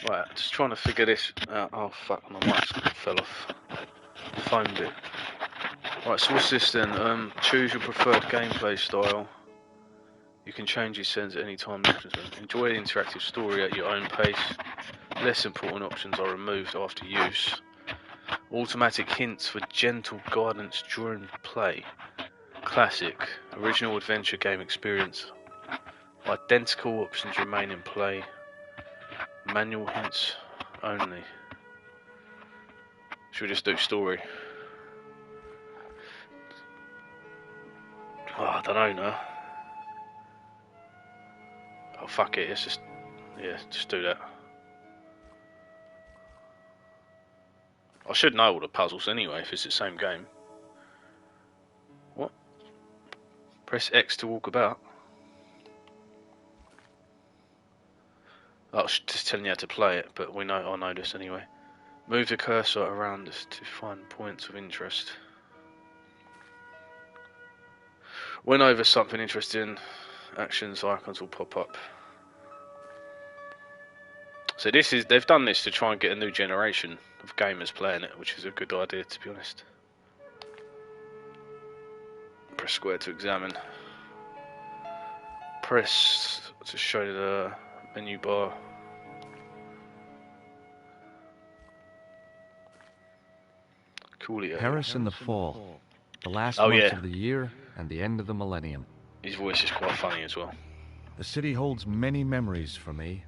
Right, just trying to figure this out. Oh fuck, my mic fell off. Phone bit. Right, so what's this then? Choose your preferred gameplay style. You can change your settings at any time. Enjoy the interactive story at your own pace. Less important options are removed after use. Automatic hints for gentle guidance during play. Classic. Original adventure game experience. Identical options remain in play. Manual hints only. Should we just do story? Oh, I don't know now. Oh fuck it, let's just do that. I should know all the puzzles anyway if it's the same game. What? Press X to walk about. I was just telling you how to play it, but I know this anyway. Move the cursor around us to find points of interest. When over something interesting, actions icons will pop up. So they've done this to try and get a new generation of gamers playing it, which is a good idea to be honest. Press square to examine. Press to show the menu bar. Coolio. Paris in the fall. The last months of the year and the end of the millennium. His voice is quite funny as well. The city holds many memories for me.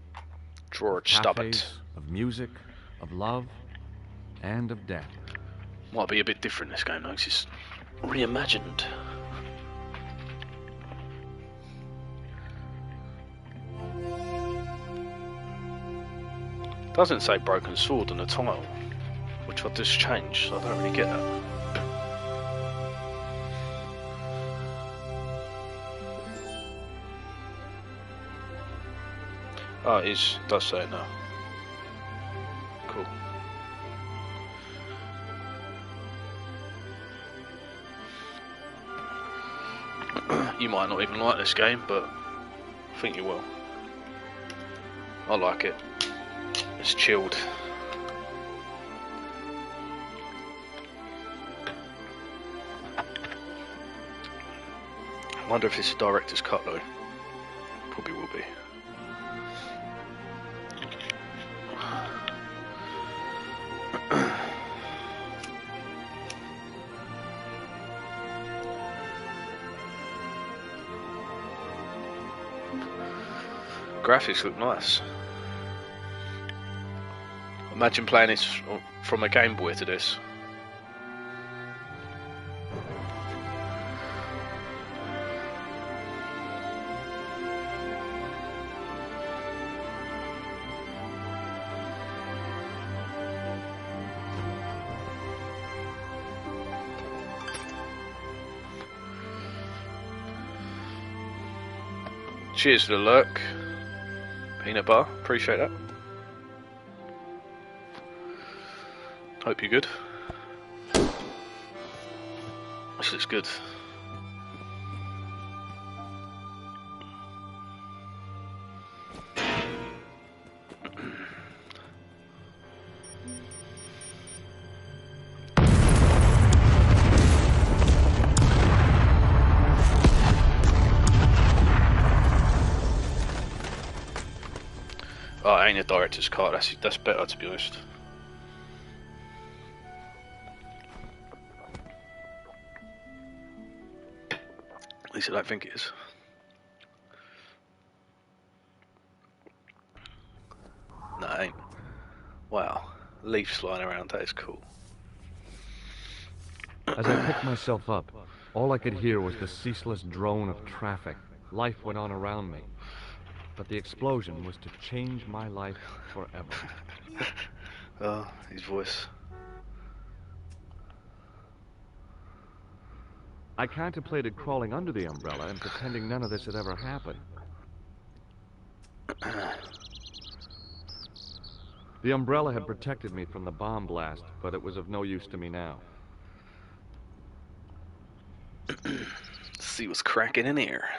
George Stubbart. Of music, of love, and of death. Might be a bit different this game though, 'cause it's reimagined. Doesn't say Broken Sword on the title, which I just changed, so I don't really get that. Oh, it does say it now. Cool. You might not even like this game, but I think you will. I like it. It's chilled. I wonder if it's a director's cut though. Probably will be. Graphics look nice. Imagine playing this from a Game Boy to this. Cheers for the lurk. Peanut bar, appreciate that. Hope you're good. This looks good. Oh, it ain't a director's cut, that's better to be honest. At least I don't think it is. No, it ain't. Wow, leaves flying around, that is cool. As I picked myself up, all I could hear was the ceaseless drone of traffic. Life went on around me. But the explosion was to change my life forever. Oh, his voice. I contemplated crawling under the umbrella and pretending none of this had ever happened. The umbrella had protected me from the bomb blast, but it was of no use to me now. Let's see what's cracking in here.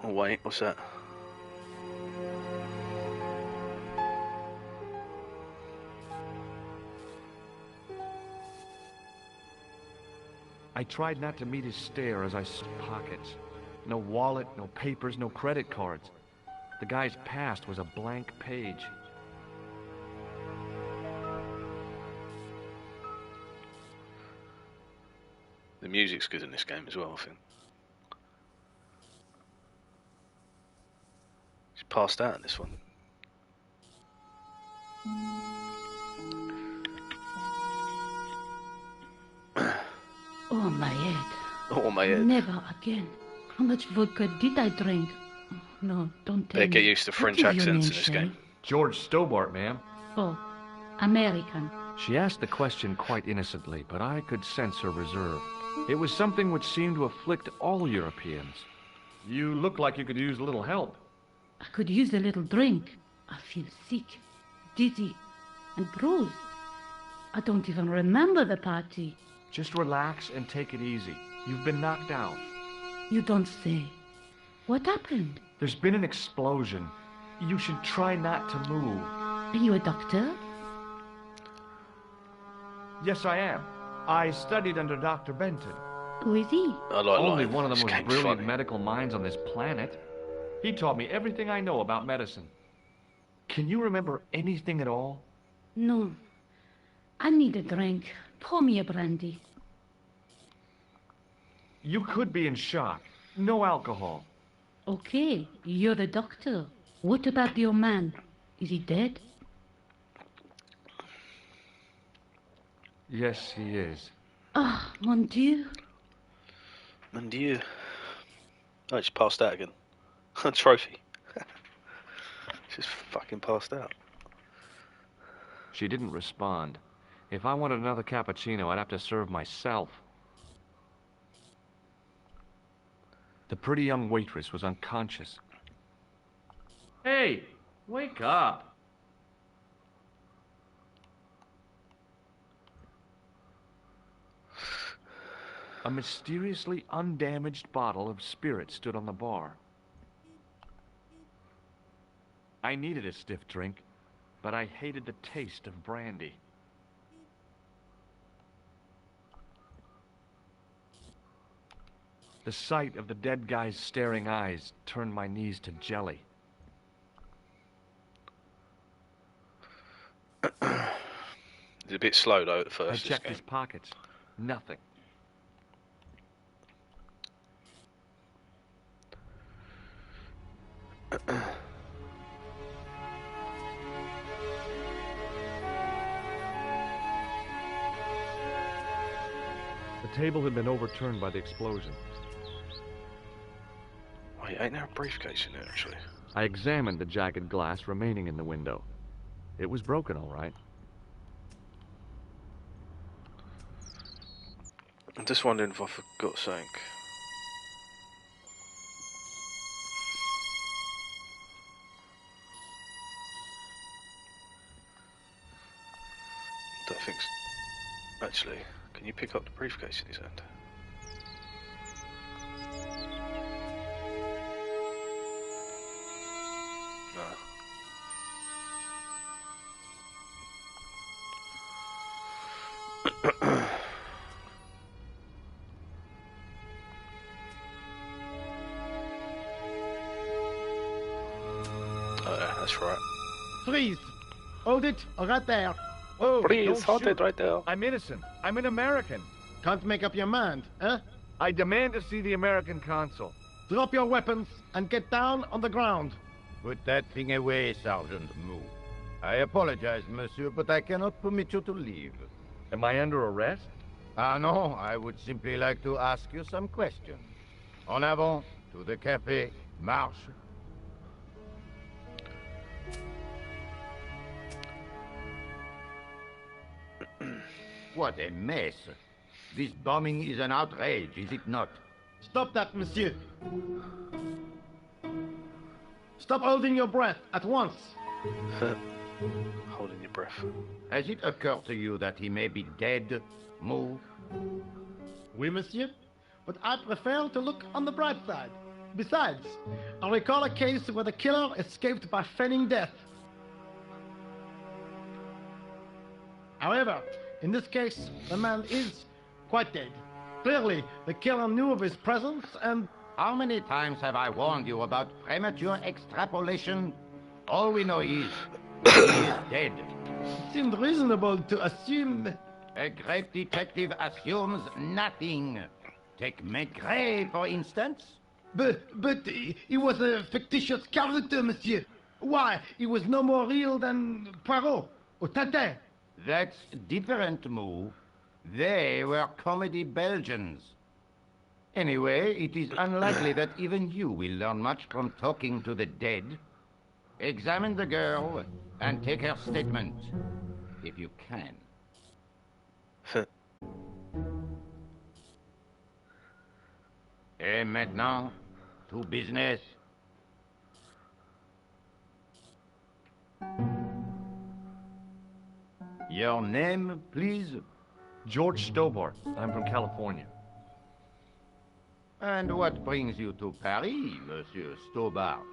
Oh wait, what's that? I tried not to meet his stare as I searched pockets. No wallet, no papers, no credit cards. The guy's past was a blank page. The music's good in this game as well, I think. He's passed out in this one. Oh, my head. Oh, my head. Never again. How much vodka did I drink? No, don't tell Better me. get used to What French is your accents name, in this Shay? game. George Stobart, ma'am. Oh, American. She asked the question quite innocently, but I could sense her reserve. It was something which seemed to afflict all Europeans. You look like you could use a little help. I could use a little drink. I feel sick, dizzy, and bruised. I don't even remember the party. Just relax and take it easy. You've been knocked out. You don't say. What happened? There's been an explosion. You should try not to move. Are you a doctor? Yes, I am. I studied under Dr. Benton. Who is he? I like Only lying. one of the This most game's brilliant funny. medical minds on this planet. He taught me everything I know about medicine. Can you remember anything at all? No. I need a drink. Pour me a brandy. You could be in shock. No alcohol. Okay, you're the doctor. What about your man? Is he dead? Yes, he is. Ah, mon Dieu. And you. Oh, just passed out again. A trophy. Just fucking passed out. She didn't respond. If I wanted another cappuccino, I'd have to serve myself. The pretty young waitress was unconscious. Hey, wake up. A mysteriously undamaged bottle of spirit stood on the bar. I needed a stiff drink, but I hated the taste of brandy. The sight of the dead guy's staring eyes turned my knees to jelly. It's a bit slow though at I first. This checked game. his pockets. Nothing. The table had been overturned by the explosion. Wait, ain't there a briefcase in there actually? I examined the jagged glass remaining in the window. It was broken, all right. I'm just wondering if I forgot something. Don't think so. Actually, can you pick up the briefcase in his hand? No. Oh, yeah, that's right. Freeze! Hold it, right there. Oh, Please, don't hold shoot. it right there. I'm innocent. I'm an American. Can't make up your mind, huh? I demand to see the American consul. Drop your weapons and get down on the ground. Put that thing away, Sergeant Moo. I apologize, monsieur, but I cannot permit you to leave. Am I under arrest? Ah, no, I would simply like to ask you some questions. En avant, to the café, marche. What a mess. This bombing is an outrage, is it not? Stop that, monsieur. Stop holding your breath at once. Holding your breath. Has it occurred to you that he may be dead, Moo? Oui, monsieur. But I prefer to look on the bright side. Besides, I recall a case where the killer escaped by feigning death. However, in this case, the man is quite dead. Clearly, the killer knew of his presence and... How many times have I warned you about premature extrapolation? All we know is he is dead. It seemed reasonable to assume... A great detective assumes nothing. Take Maigret, for instance. But he was a fictitious character, monsieur. Why, he was no more real than Poirot or Tintin. That's different, Mou. They were comedy Belgians. Anyway, it is unlikely that even you will learn much from talking to the dead. Examine the girl and take her statement, if you can. Et maintenant, to business. Your name, please? George Stobart. I'm from California. And what brings you to Paris, Monsieur Stobart?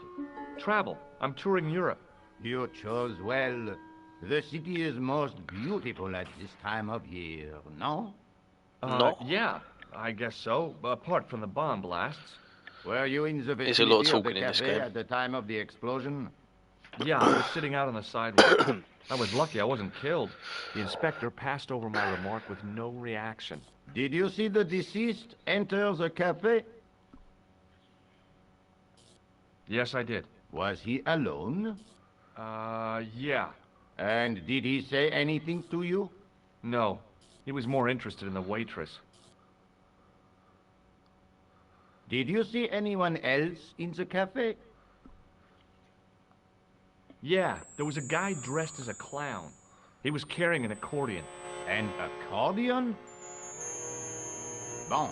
Travel. I'm touring Europe. You chose well. The city is most beautiful at this time of year, no? No. Yeah, I guess so. Apart from the bomb blasts. Were you in the There's a lot of vicinity of the talking in this cafe game. at the time of the explosion? Yeah, I was sitting out on the sidewalk. I was lucky I wasn't killed. The inspector passed over my remark with no reaction. Did you see the deceased enter the cafe? Yes, I did. Was he alone? Yeah. And did he say anything to you? No. He was more interested in the waitress. Did you see anyone else in the cafe? Yeah, there was a guy dressed as a clown. He was carrying an accordion. An accordion? Bon,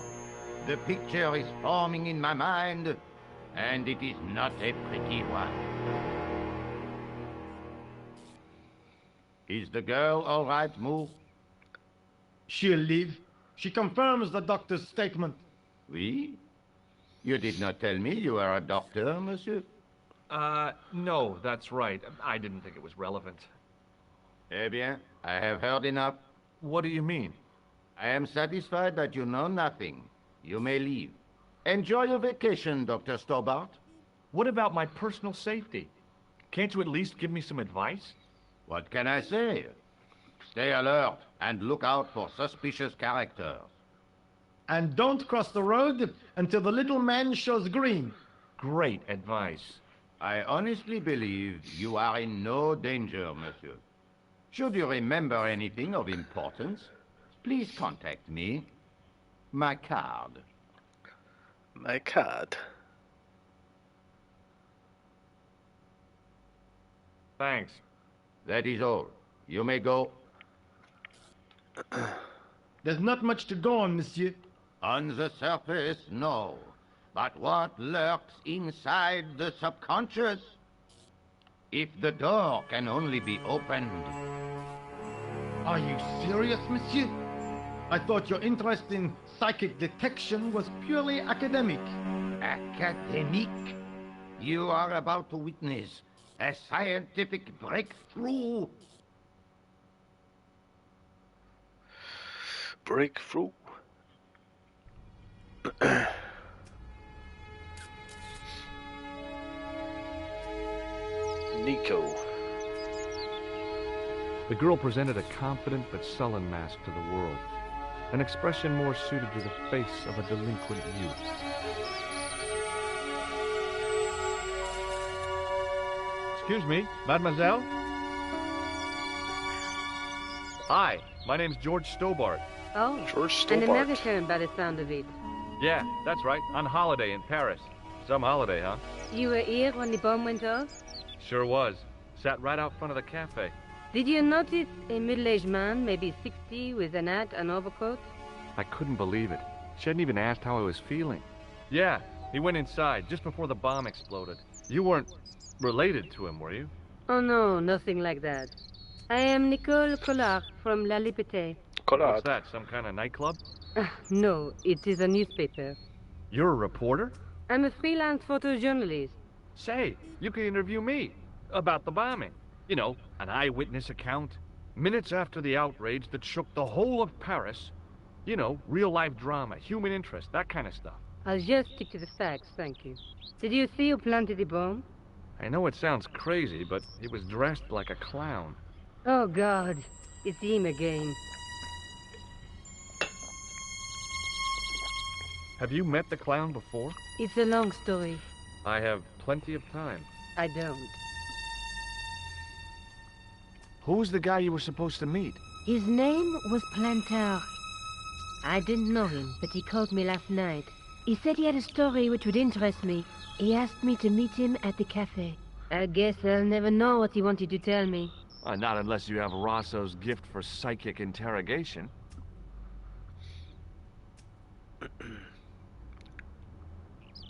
the picture is forming in my mind, and it is not a pretty one. Is the girl all right, Mou? She'll live. She confirms the doctor's statement. Oui? You did not tell me you were a doctor, monsieur. No, that's right. I didn't think it was relevant. Eh bien, I have heard enough. What do you mean? I am satisfied that you know nothing. You may leave. Enjoy your vacation, Dr. Stobart. What about my personal safety? Can't you at least give me some advice? What can I say? Stay alert and look out for suspicious characters. And don't cross the road until the little man shows green. Great advice. I honestly believe you are in no danger, monsieur. Should you remember anything of importance, please contact me. My card. My card. Thanks. That is all. You may go. There's not much to go on, monsieur. On the surface, no. But what lurks inside the subconscious? If the door can only be opened. Are you serious, monsieur? I thought your interest in psychic detection was purely academic. Academic? You are about to witness a scientific breakthrough. Breakthrough. Nico. The girl presented a confident but sullen mask to the world, an expression more suited to the face of a delinquent youth. Excuse me, mademoiselle? Hi, my name's George Stobart. Oh, George an Stobart. American by the sound of it. Yeah, that's right, on holiday in Paris. Some holiday, huh? You were here when the bomb went off? Sure was. Sat right out front of the cafe. Did you notice a middle-aged man, maybe 60, with an hat and overcoat? I couldn't believe it. She hadn't even asked how I was feeling. Yeah, he went inside just before the bomb exploded. You weren't related to him, were you? Oh, no, nothing like that. I am Nicole Collard from La Liberté. What's Collard. that, some kind of nightclub? No, it is a newspaper. You're a reporter? I'm a freelance photojournalist. Say, you can interview me about the bombing. You know, an eyewitness account. Minutes after the outrage that shook the whole of Paris. You know, real-life drama, human interest, that kind of stuff. I'll just stick to the facts, thank you. Did you see who planted the bomb? I know it sounds crazy, but he was dressed like a clown. Oh, God. It's him again. Have you met the clown before? It's a long story. I have plenty of time. I don't. Who's the guy you were supposed to meet? His name was Plantar. I didn't know him, but he called me last night. He said he had a story which would interest me. He asked me to meet him at the cafe. I guess I'll never know what he wanted to tell me. Not unless you have Rosso's gift for psychic interrogation.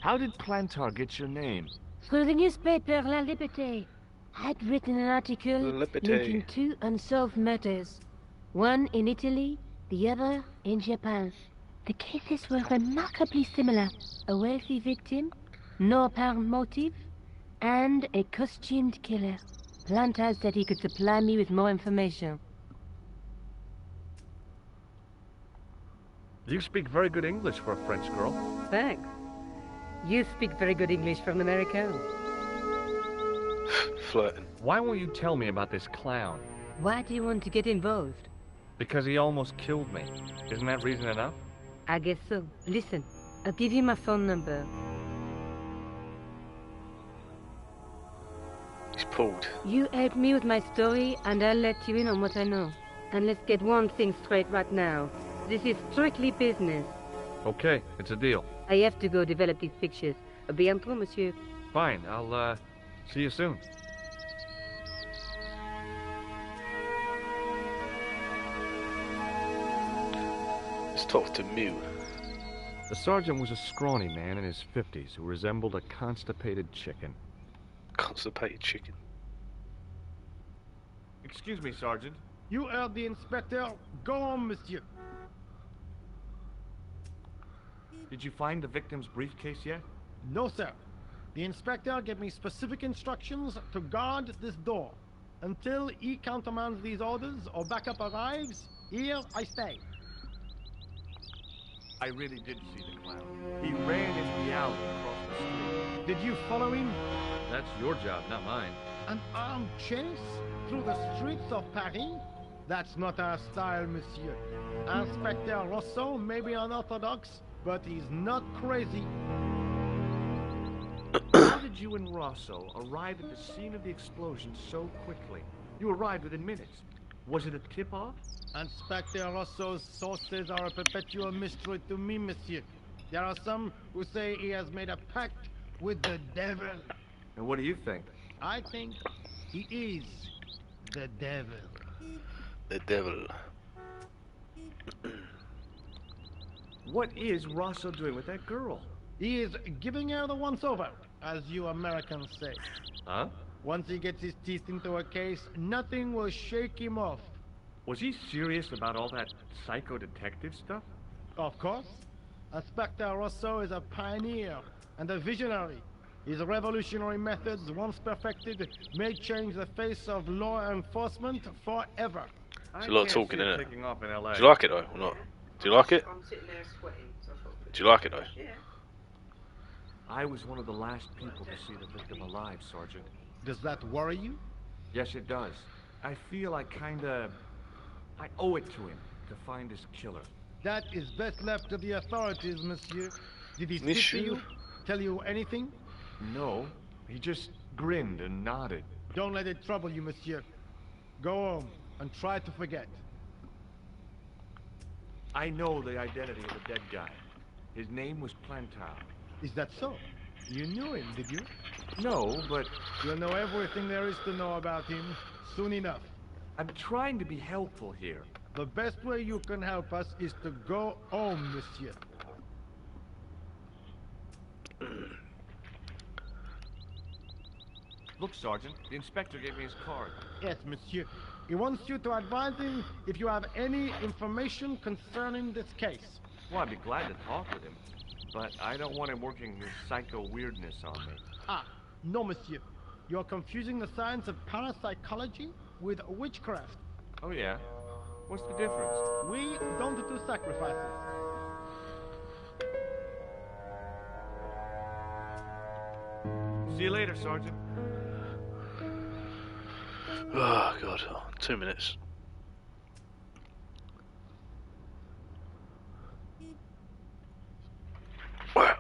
How did Plantar get your name? Through the newspaper La Liberté. I'd written an article La Liberté. linking 2 unsolved murders. One in Italy, the other in Japan. The cases were remarkably similar. A wealthy victim, no apparent motive, and a costumed killer. Plantar said he could supply me with more information. You speak very good English for a French girl. Thanks. You speak very good English for an American. Flirting. Why won't you tell me about this clown? Why do you want to get involved? Because he almost killed me. Isn't that reason enough? I guess so. Listen, I'll give you my phone number. He's pulled. You help me with my story, and I'll let you in on what I know. And let's get one thing straight right now. This is strictly business. Okay, it's a deal. I have to go develop these pictures. À bientôt, monsieur. Fine, I'll, see you soon. Let's talk to Mew. The sergeant was a scrawny man in his 50s who resembled a constipated chicken. Constipated chicken. Excuse me, Sergeant. You heard the inspector. Go on, monsieur. Did you find the victim's briefcase yet? No, sir. The inspector gave me specific instructions to guard this door. Until he countermands these orders or backup arrives, here I stay. I really did see the clown. He ran into the alley across the street. Did you follow him? That's your job, not mine. An armed chase through the streets of Paris? That's not our style, monsieur. Inspector Rosso may be unorthodox, but he's not crazy. How did you and Rosso arrive at the scene of the explosion so quickly? You arrived within minutes. Was it a tip-off? Inspector Rosso's sources are a perpetual mystery to me, monsieur. There are some who say he has made a pact with the devil. And what do you think? I think he is the devil. The devil. What is Rosso doing with that girl? He is giving her the once-over, as you Americans say. Huh? Once he gets his teeth into a case, nothing will shake him off. Was he serious about all that psycho-detective stuff? Of course. Inspector Rosso is a pioneer and a visionary. His revolutionary methods, once perfected, may change the face of law enforcement forever. It's a lot of talking, in isn't it? Taking off in LA. Do you like it though, or not? Do you like it? I'm sitting there sweating, so I thought, Do you like it though? yeah. I was one of the last people to see the victim alive, Sergeant. Does that worry you? Yes, it does. I feel I owe it to him to find his killer. That is best left to the authorities, monsieur. Did he speak to Monsieur? you? Tell you anything? No, he just grinned and nodded. Don't let it trouble you, monsieur. Go home and try to forget. I know the identity of the dead guy. His name was Plantar. Is that so? You knew him, did you? No, but You'll know everything there is to know about him soon enough. I'm trying to be helpful here. The best way you can help us is to go home, monsieur. Look, Sergeant, the inspector gave me his card. Yes, monsieur. He wants you to advise him if you have any information concerning this case. Well, I'd be glad to talk with him. but I don't want him working his psycho weirdness on me. Ah, no, monsieur. You're confusing the science of parapsychology with witchcraft. Oh yeah? What's the difference? We don't do sacrifices. See you later, Sergeant. Oh god, 2 minutes. Well,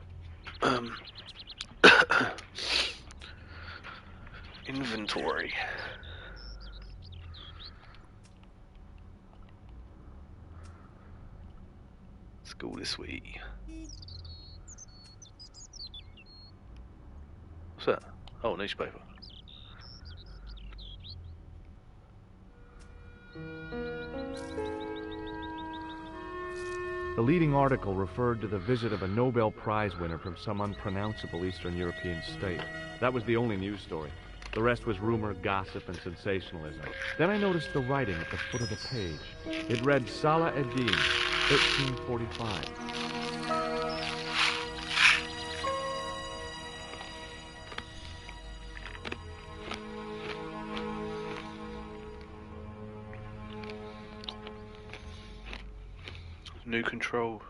inventory. School this week. What's that? Oh, newspaper. The leading article referred to the visit of a Nobel Prize winner from some unpronounceable Eastern European state. That was the only news story. The rest was rumor, gossip, and sensationalism. Then I noticed the writing at the foot of the page. It read Salah ad-Din, 1345. New control.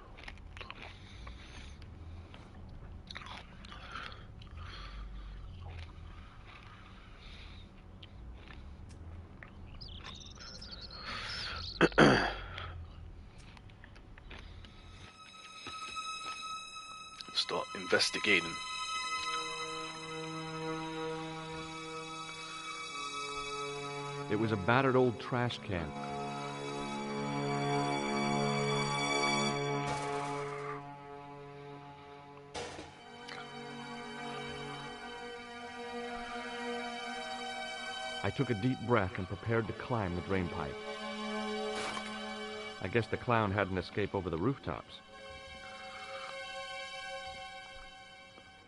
Start investigating. It was a battered old trash can. I took a deep breath and prepared to climb the drain pipe. I guess the clown had an escape over the rooftops.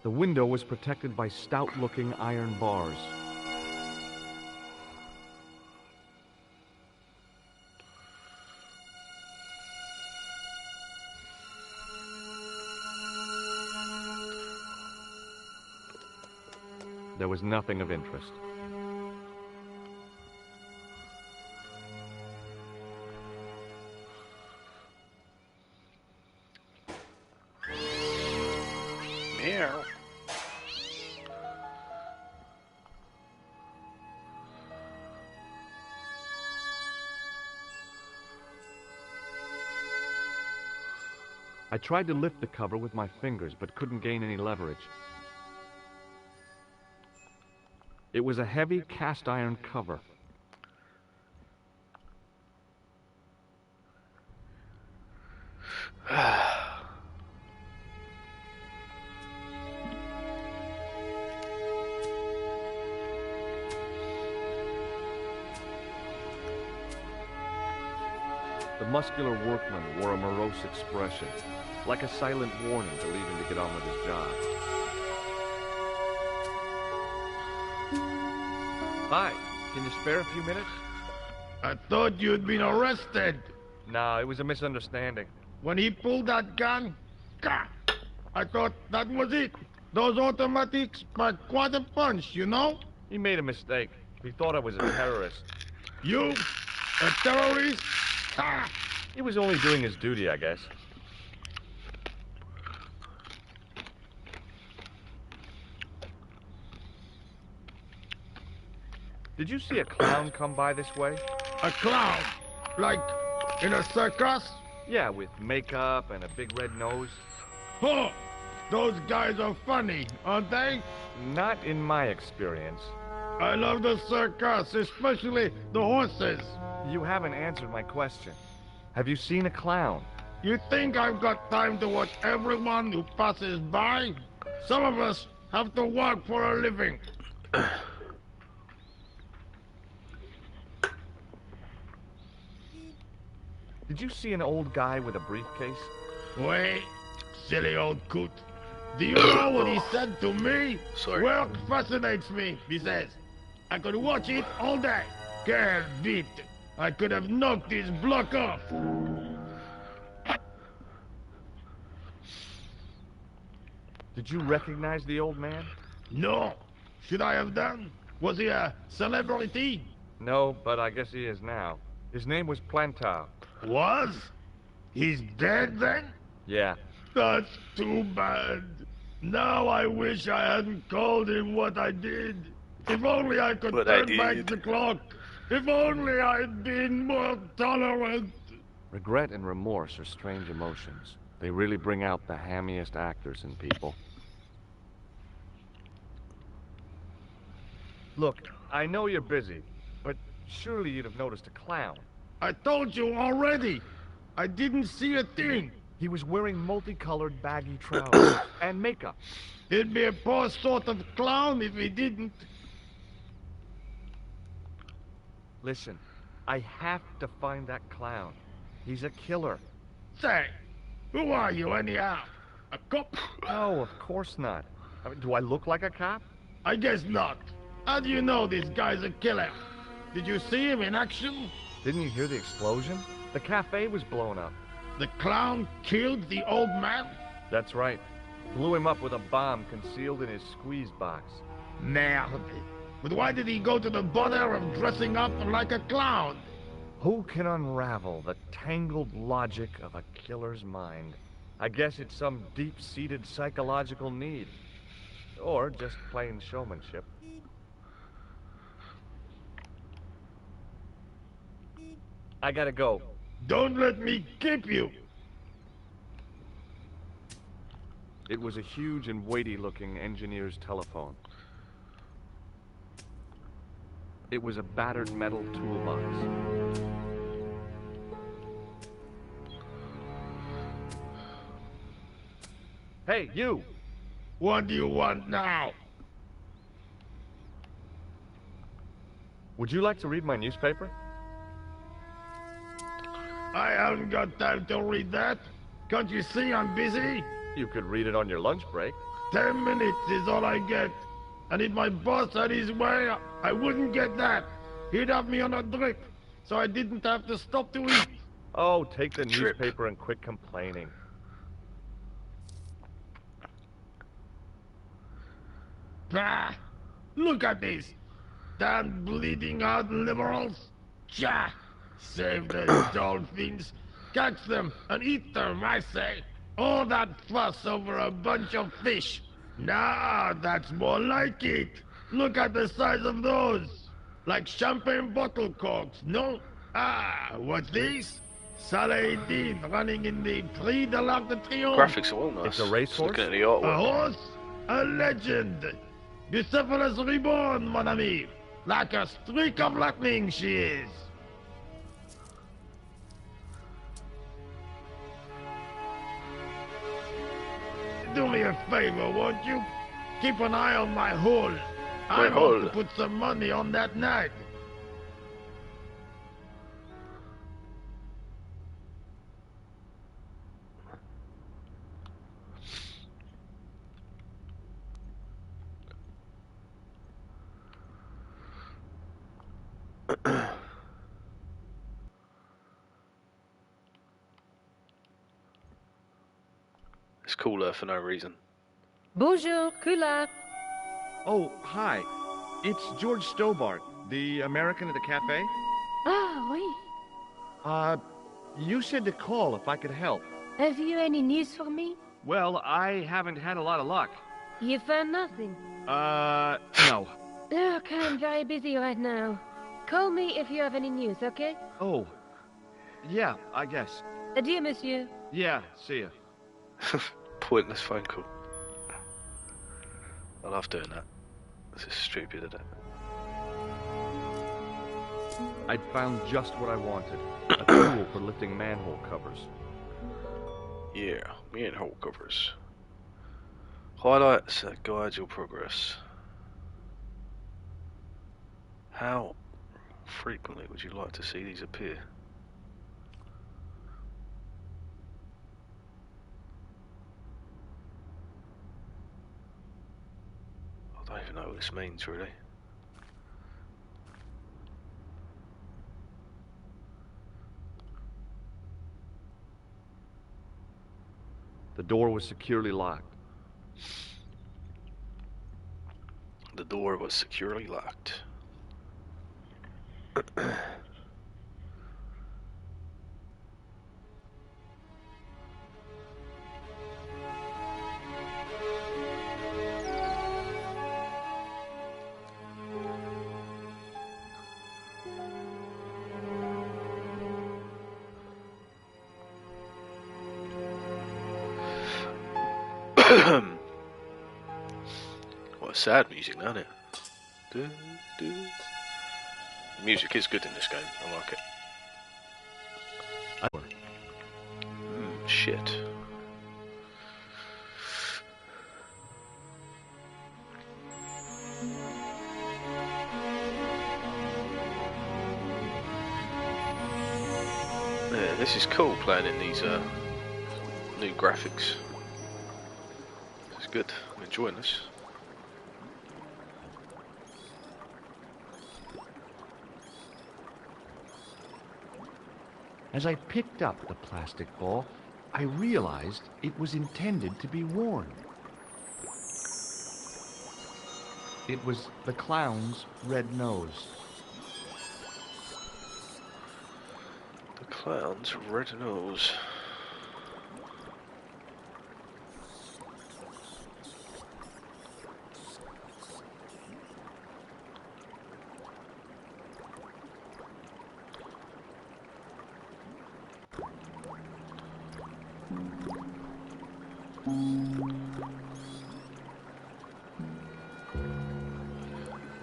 The window was protected by stout-looking iron bars. There was nothing of interest. Meow. I tried to lift the cover with my fingers, but couldn't gain any leverage. It was a heavy cast iron cover. The muscular workman wore a morose expression, like a silent warning to leave him to get on with his job. Hi, can you spare a few minutes? I thought you'd been arrested. No, it was a misunderstanding. When he pulled that gun, gah, I thought that was it. Those automatics, but quite a punch, you know? He made a mistake. He thought I was a terrorist. You? A terrorist? Ah! He was only doing his duty, I guess. Did you see a clown come by this way? A clown? Like in a circus? Yeah, with makeup and a big red nose. Oh, those guys are funny, aren't they? Not in my experience. I love the circus, especially the horses. You haven't answered my question. Have you seen a clown? You think I've got time to watch everyone who passes by? Some of us have to work for a living. Did you see an old guy with a briefcase? Wait, silly old coot. Do you know what he said to me? Sorry. Work fascinates me, he says. I could watch it all day. Quelle vite. I could have knocked his block off. Did you recognize the old man? No. Should I have done? Was he a celebrity? No, but I guess he is now. His name was Plantar. Was? He's dead then? Yeah. That's too bad. Now I wish I hadn't called him what I did. If only I could turn back the clock. If only I'd been more tolerant. Regret and remorse are strange emotions. They really bring out the hammiest actors in people. Look, I know you're busy, but surely you'd have noticed a clown. I told you already. I didn't see a thing. He was wearing multicolored baggy trousers and makeup. He'd be a poor sort of clown if he didn't. Listen, I have to find that clown. He's a killer. Say, who are you anyhow? A cop? No, of course not. I mean, do I look like a cop? I guess not. How do you know this guy's a killer? Did you see him in action? Didn't you hear the explosion? The cafe was blown up. The clown killed the old man? That's right. Blew him up with a bomb concealed in his squeeze box. Merde. But why did he go to the bother of dressing up like a clown? Who can unravel the tangled logic of a killer's mind? I guess it's some deep-seated psychological need. Or just plain showmanship. I gotta go. Don't let me keep you. It was a huge and weighty-looking engineer's telephone. It was a battered metal toolbox. Hey, you! What do you want now? Would you like to read my newspaper? I haven't got time to read that. Can't you see I'm busy? You could read it on your lunch break. 10 minutes is all I get. And if my boss had his way, I wouldn't get that. He'd have me on a drip, so I didn't have to stop to eat. Oh, take the newspaper and quit complaining. Bah! Look at this. Damn bleeding out liberals. Tja! Save the dolphins. Catch them and eat them, I say. All that fuss over a bunch of fish. Nah, that's more like it. Look at the size of those. Like champagne bottle corks, no? Ah, what's this? Saladin running in the Prix de l'Arc de Triomphe. Graphics are well nice. It's a racehorse? Looking at the A artwork. horse? A legend. Bucephalus reborn, mon ami. Like a streak of lightning she is. Do me a favor, won't you? Keep an eye on my hole. I hole? want to put some money on that nag. It's cooler for no reason. Bonjour, Kula. Oh, hi. It's George Stobart, the American at the cafe. Ah, oui. You said to call if I could help. Have you any news for me? Well, I haven't had a lot of luck. You found nothing. No. Look, I'm very busy right now. Call me if you have any news, okay? Oh. Yeah, I guess. Adieu, monsieur. Yeah, see ya. Pointless phone call. I love doing that. This is stupid, isn't it? I'd found just what I wanted. A tool for lifting manhole covers. Yeah, manhole covers. Highlights that guides your progress. How frequently would you like to see these appear? I don't even know what this means, really. The door was securely locked. The door was securely locked. What sad music, isn't it? Do, do. Music is good in this game. I like it. Shit. Yeah, this is cool playing in these new graphics. It's good. I'm enjoying this. As I picked up the plastic ball, I realized it was intended to be worn. It was the clown's red nose. The clown's red nose.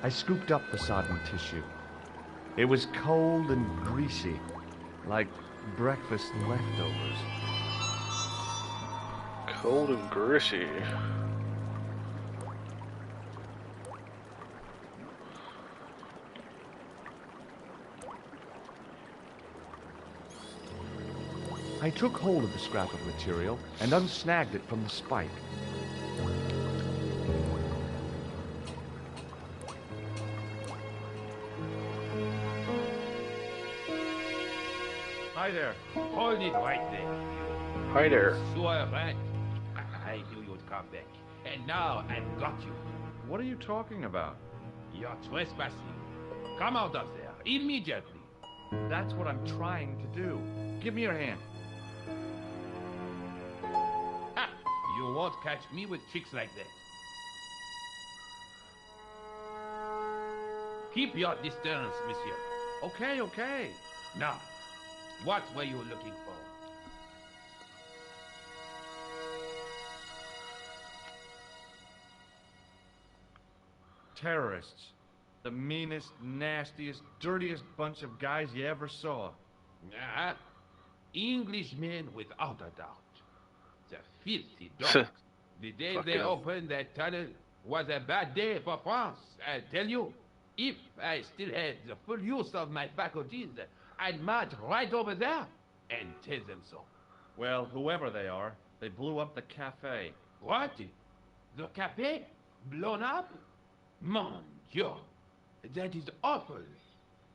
I scooped up the sodden tissue. It was cold and greasy, like breakfast leftovers. Cold and greasy. I took hold of the scrap of material and unsnagged it from the spike. Hi there. Hold it right there. Hi there. Sewer rat. I knew you'd come back. And now I've got you. What are you talking about? You're trespassing. Come out of there immediately. That's what I'm trying to do. Give me your hand. Ha! You won't catch me with tricks like that. Keep your distance, monsieur. Okay, okay. Now, what were you looking for? Terrorists. The meanest, nastiest, dirtiest bunch of guys you ever saw. Ah, Englishmen without a doubt. The filthy dogs. The day Fuck they yeah. opened that tunnel was a bad day for France, I tell you. If I still had the full use of my faculties, I'd march right over there and tell them so. Well, whoever they are, they blew up the cafe. What? The cafe? Blown up? Mon Dieu. That is awful.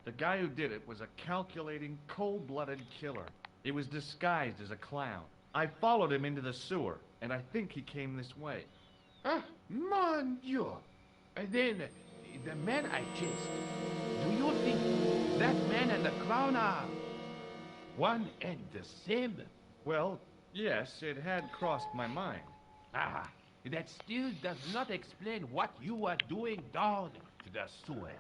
The guy who did it was a calculating, cold-blooded killer. He was disguised as a clown. I followed him into the sewer, and I think he came this way. Ah, mon Dieu. And then, the man I chased, do you think that man and the clown are one and the same? Well, yes, it had crossed my mind. Ah, that still does not explain what you are doing down to the sewer.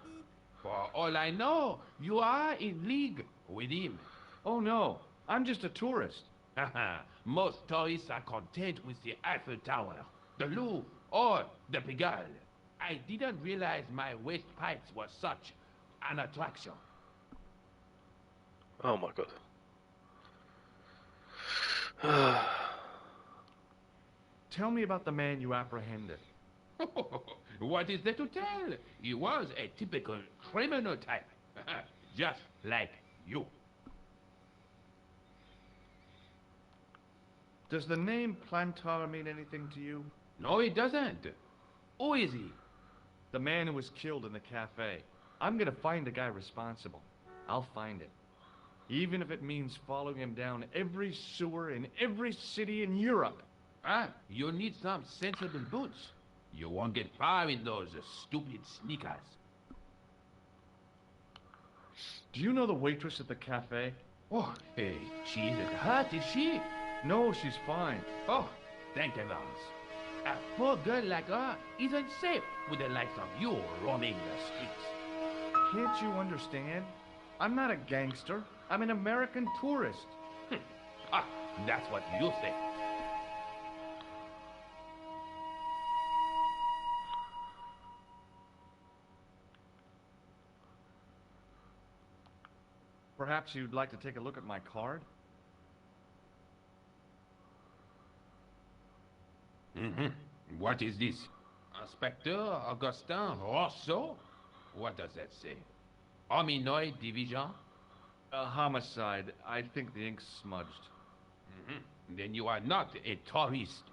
For all I know, you are in league with him. Oh, no, I'm just a tourist. Haha, most tourists are content with the Eiffel Tower, the Louvre, or the Pigalle. I didn't realize my waste pipes were such an attraction. Oh my god. Tell me about the man you apprehended. What is there to tell? He was a typical criminal type. Just like you. Does the name Plantar mean anything to you? No, it doesn't. Who is he? The man who was killed in the cafe. I'm gonna find the guy responsible. I'll find him. Even if it means following him down every sewer in every city in Europe. Ah, you need some sensible boots. You won't get far in those stupid sneakers. Do you know the waitress at the cafe? Oh, hey, she isn't hurt, is she? No, she's fine. Oh, thank heavens. A poor girl like her isn't safe with the likes of you roaming the streets. Can't you understand? I'm not a gangster. I'm an American tourist. Ah, that's what you say. Perhaps you'd like to take a look at my card? Mm-hmm. What is this? Inspector Augustin Rousseau? What does that say? Hominoid Division? A homicide. I think the ink's smudged. Mm-hmm. Then you are not a tourist.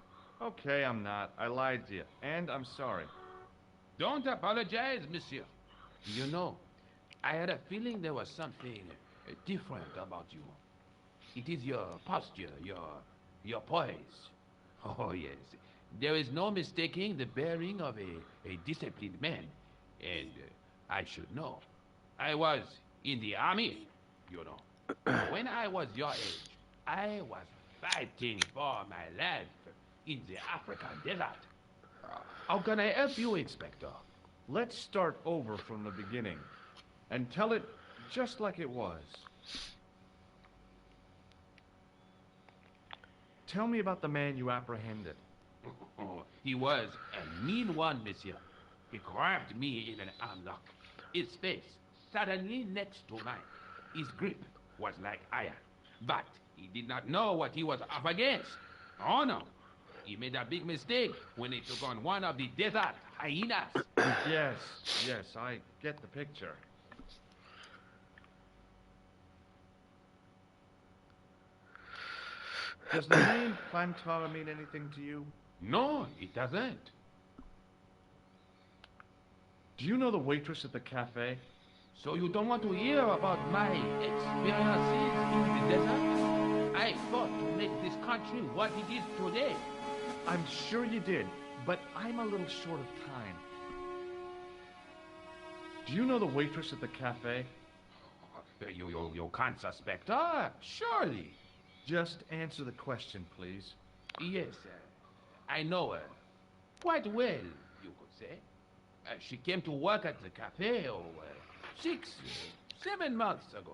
Okay, I'm not. I lied to you. And I'm sorry. Don't apologize, monsieur. You know, I had a feeling there was something different about you. It is your posture, your poise. Oh, yes. There is no mistaking the bearing of a disciplined man. And I should know. I was in the army, you know. When I was your age, I was fighting for my life in the African desert. How can I help you, Inspector? Let's start over from the beginning and tell it just like it was. Tell me about the man you apprehended. Oh, he was a mean one, monsieur. He grabbed me in an armlock. His face suddenly next to mine. His grip was like iron. But he did not know what he was up against. Oh no. He made a big mistake when he took on one of the desert hyenas. Yes, I get the picture. Does the name Plantara mean anything to you? No, it doesn't. Do you know the waitress at the cafe? So you don't want to hear about my experiences in the desert? I fought to make this country what it is today. I'm sure you did, but I'm a little short of time. Do you know the waitress at the cafe? You can't suspect her, surely. Just answer the question, please. Yes, I know her. Quite well, you could say. She came to work at the cafe 6, 7 months ago.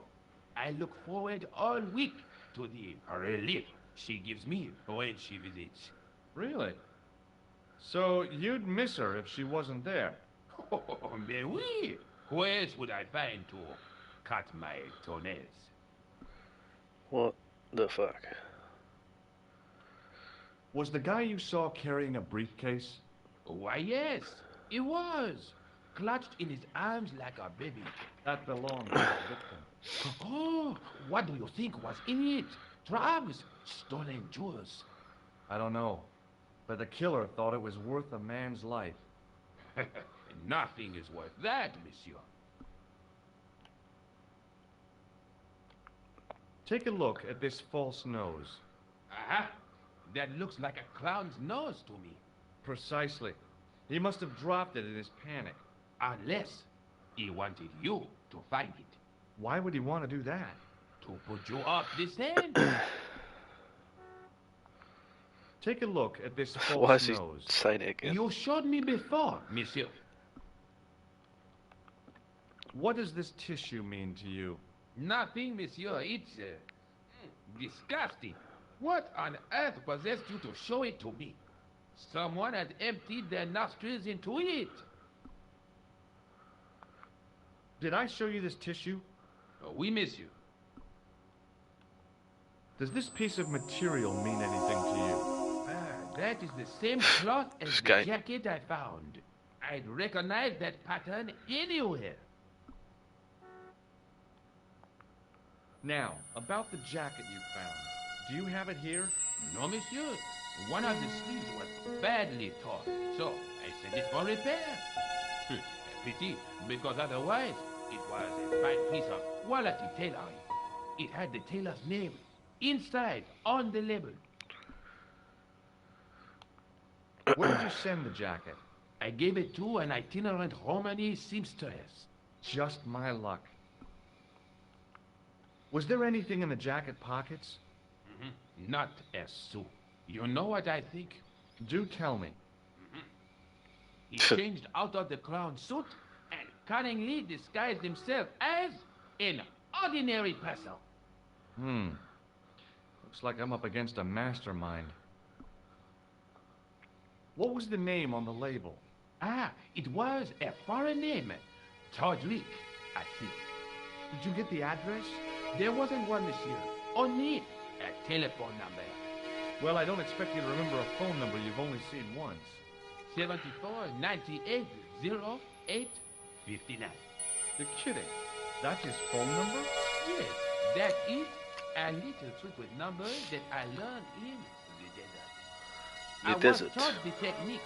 I look forward all week to the relief she gives me when she visits. Really? So you'd miss her if she wasn't there? Oh, mais oui. Who else would I find to cut my toenails? What the fuck? Was the guy you saw carrying a briefcase? Why, yes, he was. Clutched in his arms like a baby. That belonged to the victim. Oh, what do you think was in it? Drugs, stolen jewels. I don't know, but the killer thought it was worth a man's life. Nothing is worth that, monsieur. Take a look at this false nose. Aha! That looks like a clown's nose to me. Precisely. He must have dropped it in his panic. Unless he wanted you to find it. Why would he want to do that? To put you up this end. Take a look at this Why false is he nose. saying it again? You showed me before, monsieur. What does this tissue mean to you? Nothing, monsieur. It's disgusting. What on earth possessed you to show it to me? Someone had emptied their nostrils into it. Did I show you this tissue? We miss you. Does this piece of material mean anything to you? That is the same cloth as the Okay. jacket I found. I'd recognize that pattern anywhere. Now, about the jacket you found. Do you have it here? No, monsieur. One of the sleeves was badly torn, so I sent it for repair. Pity, because otherwise it was a fine piece of quality tailoring. It had the tailor's name inside on the label. Where did you send the jacket? I gave it to an itinerant Romany seamstress. Just my luck. Was there anything in the jacket pockets? Not a sou. You know what I think? Do tell me. He changed out of the clown suit and cunningly disguised himself as an ordinary person. Looks like I'm up against a mastermind. What was the name on the label? Ah, it was a foreign name. Todrick, I think. Did you get the address? There wasn't one, monsieur. Only a telephone number. Well, I don't expect you to remember a phone number you've only seen once. 74 98 08 59. You're kidding. That's his phone number? Yes, that is a little trick with numbers that I learned in the desert. The I desert. was taught the technique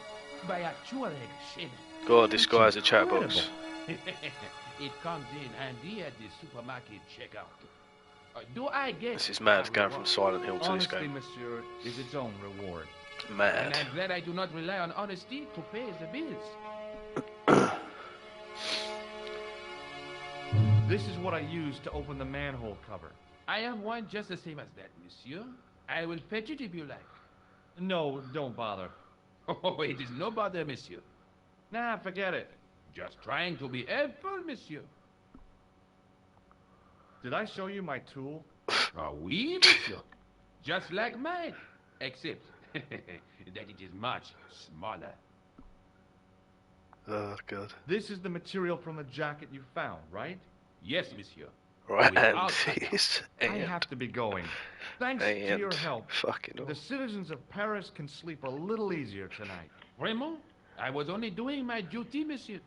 by a Tuareg shaman. God, this guy has a chat box. It comes in handy at the supermarket checkout. Do I get... This is mad, going from Silent Hill to this Honesty, game. monsieur, is its own reward. And Mad. I'm glad I do not rely on honesty to pay the bills. This is what I used to open the manhole cover. I have one just the same as that, monsieur. I will fetch it if you like. No, don't bother. Oh, it is no bother, monsieur. Nah, forget it. Just trying to be helpful, monsieur. Did I show you my tool? Oui, monsieur. Just like mine. Except that it is much smaller. Oh, God. This is the material from the jacket you found, right? Yes, monsieur. Right, Without this I have to be going. Thanks to your help, Fucking the hell. citizens of Paris can sleep a little easier tonight. Raymond, I was only doing my duty, monsieur.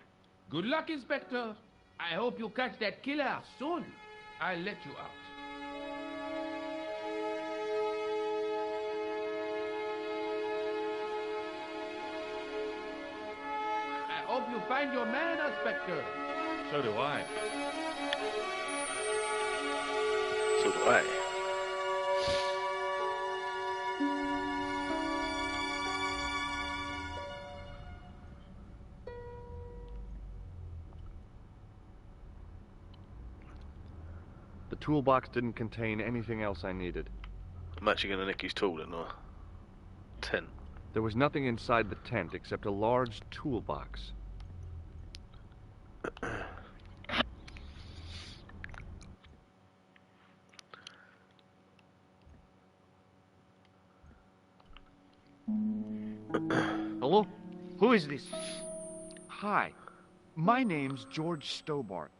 Good luck, Inspector. I hope you catch that killer soon. I'll let you out. I hope you find your man, Inspector. So do I. So do I. The toolbox didn't contain anything else I needed. I'm actually going to nick his tool then, or 10. There was nothing inside the tent except a large toolbox. Hello? Who is this? Hi, my name's George Stobart.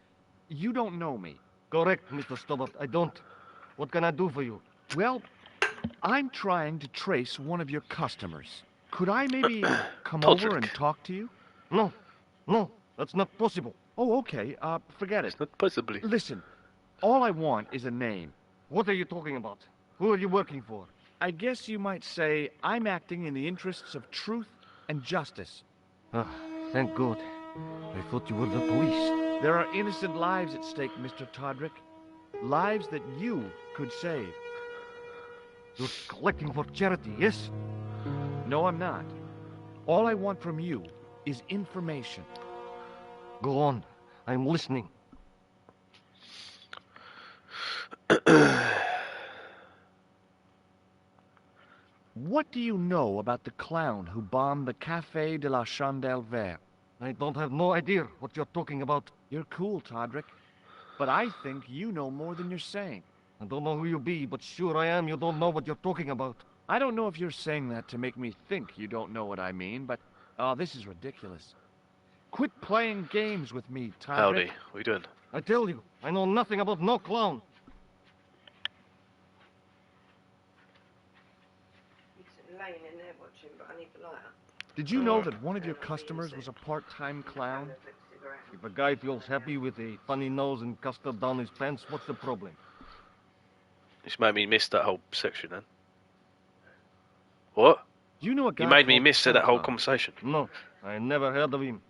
You don't know me. Correct, Mr. Stobart. I don't. What can I do for you? Well, I'm trying to trace one of your customers. Could I maybe come over and talk to you? No. No, that's not possible. Oh, okay. Forget it. It's not possibly. Listen, all I want is a name. What are you talking about? Who are you working for? I guess you might say I'm acting in the interests of truth and justice. Ah, thank God. I thought you were the police. There are innocent lives at stake, Mr. Todrick. Lives that you could save. You're collecting for charity, yes? No, I'm not. All I want from you is information. Go on. I'm listening. What do you know about the clown who bombed the Café de la Chandelle Verte? I don't have no idea what you're talking about. You're cool, Todrick. But I think you know more than you're saying. I don't know who you be, but sure I am you don't know what you're talking about. I don't know if you're saying that to make me think you don't know what I mean, but... Oh, this is ridiculous. Quit playing games with me, Todrick. Howdy, what are you doing? I tell you, I know nothing about no clown. He's laying in there watching, but I need the lighter. Did you know that one of your customers was a part-time clown? If a guy feels happy with a funny nose and custard down his pants, what's the problem? This made me miss that whole section then. What? Do you know a guy You made me called miss that whole Plantar? conversation. No, I never heard of him.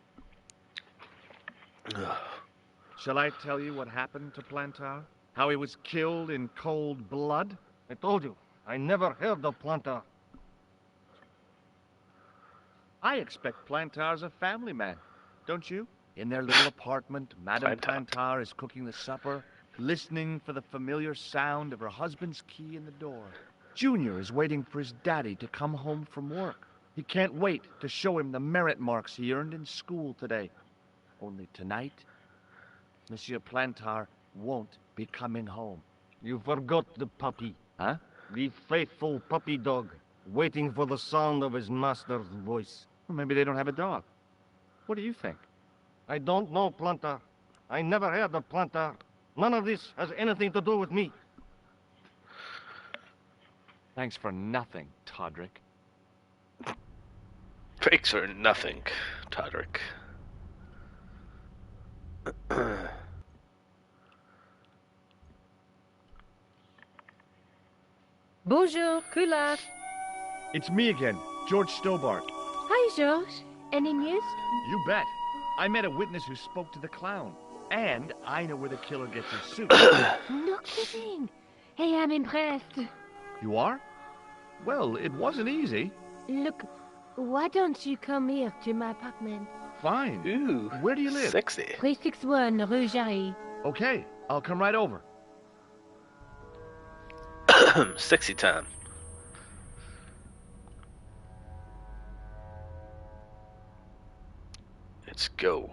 Shall I tell you what happened to Plantar? How he was killed in cold blood? I told you, I never heard of Plantar. I expect Plantar's a family man, don't you? In their little apartment, Madame Plantar is cooking the supper, listening for the familiar sound of her husband's key in the door. Junior is waiting for his daddy to come home from work. He can't wait to show him the merit marks he earned in school today. Only tonight, Monsieur Plantar won't be coming home. You forgot the puppy. Huh? The faithful puppy dog, waiting for the sound of his master's voice. Well, maybe they don't have a dog. What do you think? I don't know, Plantar. I never heard of Plantar. None of this has anything to do with me. Thanks for nothing, Todrick. Thanks for nothing, Todrick. Bonjour, Collard. It's me again, George Stobart. Hi, George. Any news? You bet. I met a witness who spoke to the clown. And I know where the killer gets his suit. No kidding. Hey, I'm impressed. You are? Well, it wasn't easy. Look, why don't you come here to my apartment? Fine. Ooh. Where do you live? Sexy. 361 Rue Jarry. Okay, I'll come right over. Sexy time. Let's go.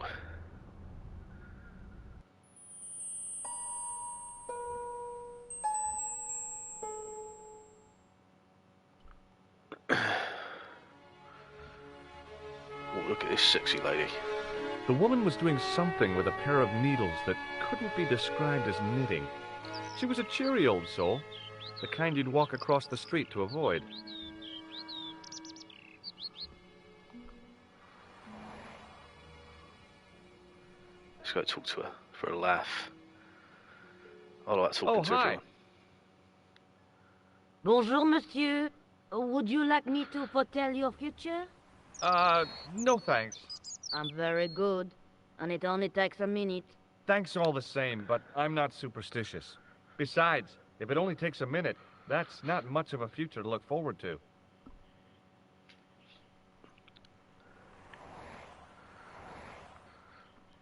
Oh, look at this sexy lady. The woman was doing something with a pair of needles that couldn't be described as knitting. She was a cheery old soul, the kind you'd walk across the street to avoid. Let's go talk to her for a laugh. I like talking to hi. everyone. Bonjour, monsieur. Would you like me to foretell your future? No thanks. I'm very good, and it only takes a minute. Thanks all the same, but I'm not superstitious. Besides, if it only takes a minute, that's not much of a future to look forward to.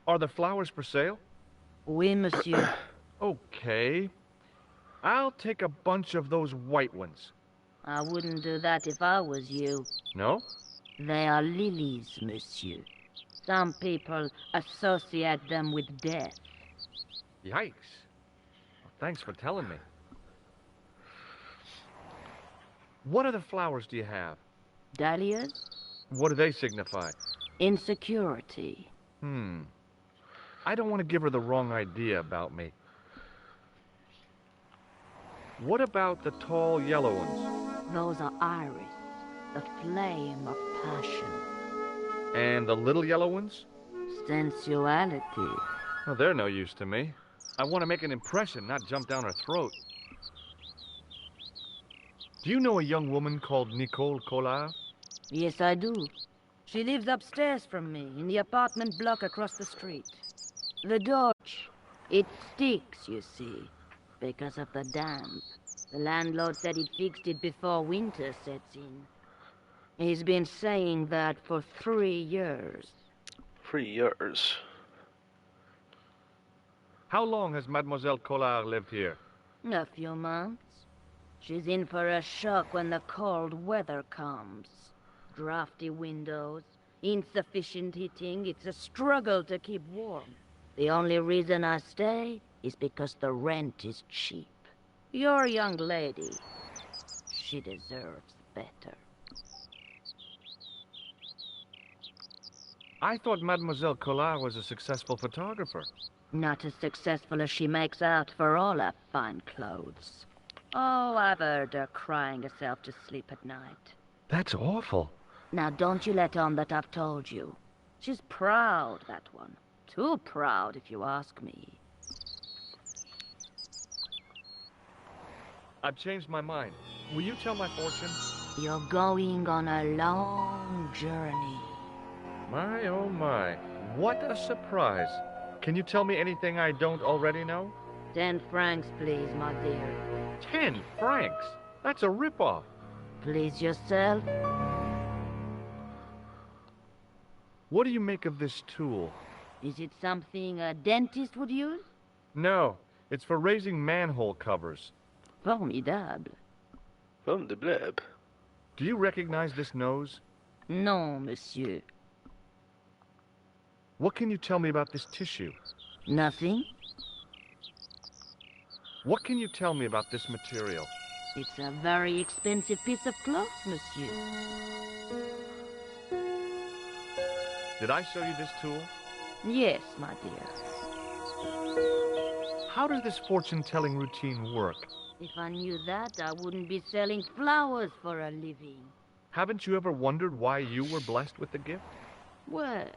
Are the flowers for sale? Oui, monsieur. Okay. I'll take a bunch of those white ones. I wouldn't do that if I was you. No? They are lilies, monsieur. Some people associate them with death. Yikes. Well, thanks for telling me. What other flowers do you have? Dahlias? What do they signify? Insecurity. I don't want to give her the wrong idea about me. What about the tall yellow ones? Those are iris, the flame of passion. And the little yellow ones? Sensuality. Well, they're no use to me. I want to make an impression, not jump down her throat. Do you know a young woman called Nicole Collard? Yes, I do. She lives upstairs from me, in the apartment block across the street. The door, it sticks, you see, because of the damp. The landlord said he'd fixed it before winter sets in. He's been saying that for 3 years. 3 years. How long has Mademoiselle Collard lived here? A few months. She's in for a shock when the cold weather comes. Drafty windows, insufficient heating. It's a struggle to keep warm. The only reason I stay is because the rent is cheap. Your young lady, she deserves better. I thought Mademoiselle Collard was a successful photographer. Not as successful as she makes out for all her fine clothes. Oh, I've heard her crying herself to sleep at night. That's awful. Now, don't you let on that I've told you. She's proud, that one. Too proud, if you ask me. I've changed my mind. Will you tell my fortune? You're going on a long journey. My, oh my. What a surprise. Can you tell me anything I don't already know? 10 francs, please, my dear. 10 francs? That's a ripoff. Please yourself. What do you make of this tool? Is it something a dentist would use? No, it's for raising manhole covers. Formidable. From the bleb. Do you recognize this nose? Non, monsieur. What can you tell me about this tissue? Nothing. What can you tell me about this material? It's a very expensive piece of cloth, monsieur. Did I show you this tool? Yes, my dear. How does this fortune-telling routine work? If I knew that, I wouldn't be selling flowers for a living. Haven't you ever wondered why you were blessed with the gift? Well,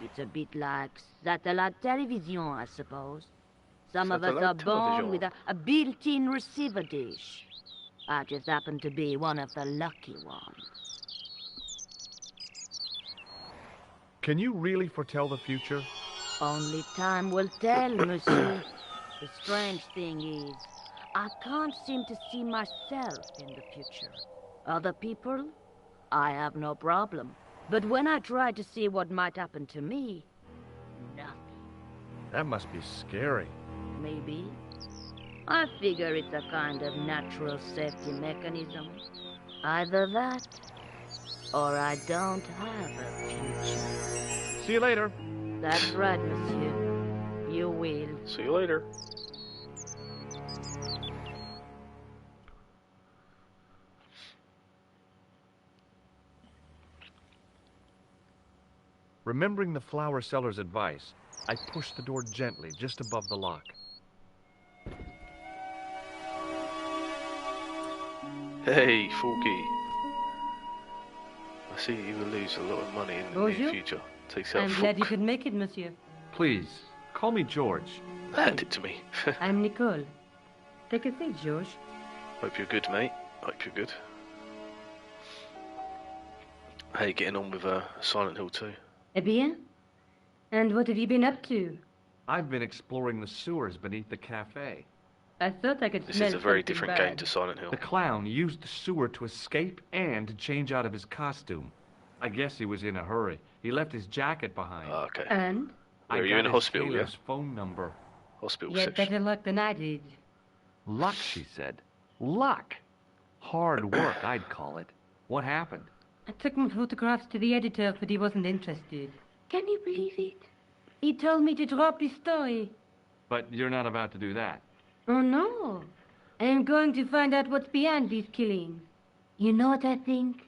it's a bit like satellite television, I suppose. Some of us are born with a built-in receiver dish. I just happen to be one of the lucky ones. Can you really foretell the future? Only time will tell, monsieur. The strange thing is, I can't seem to see myself in the future. Other people, I have no problem. But when I try to see what might happen to me, nothing. That must be scary. Maybe. I figure it's a kind of natural safety mechanism. Either that, or I don't have a future. See you later. That's right, monsieur. You will. See you later. Remembering the flower seller's advice, I pushed the door gently just above the lock. Hey, Forky. I see you will lose a lot of money in the near future. Take care. I'm glad you could make it, monsieur. Please, call me George. Hand it to me. I'm Nicole. Take a seat, George. Hope you're good, mate. Hope you're good. How you getting on with Silent Hill 2? Eh bien? And what have you been up to? I've been exploring the sewers beneath the cafe. I thought I could This smell is a very something different bad. game to Silent Hill. The clown used the sewer to escape and to change out of his costume. I guess he was in a hurry. He left his jacket behind. Oh, okay. And? Were you in a hospital, yeah? His phone number. Hospital You had section. better luck than I did. Luck, she said. Luck. Hard work, I'd call it. What happened? I took my photographs to the editor, but he wasn't interested. Can you believe it? He told me to drop his story. But you're not about to do that. Oh, no. I am going to find out what's behind these killings. You know what I think?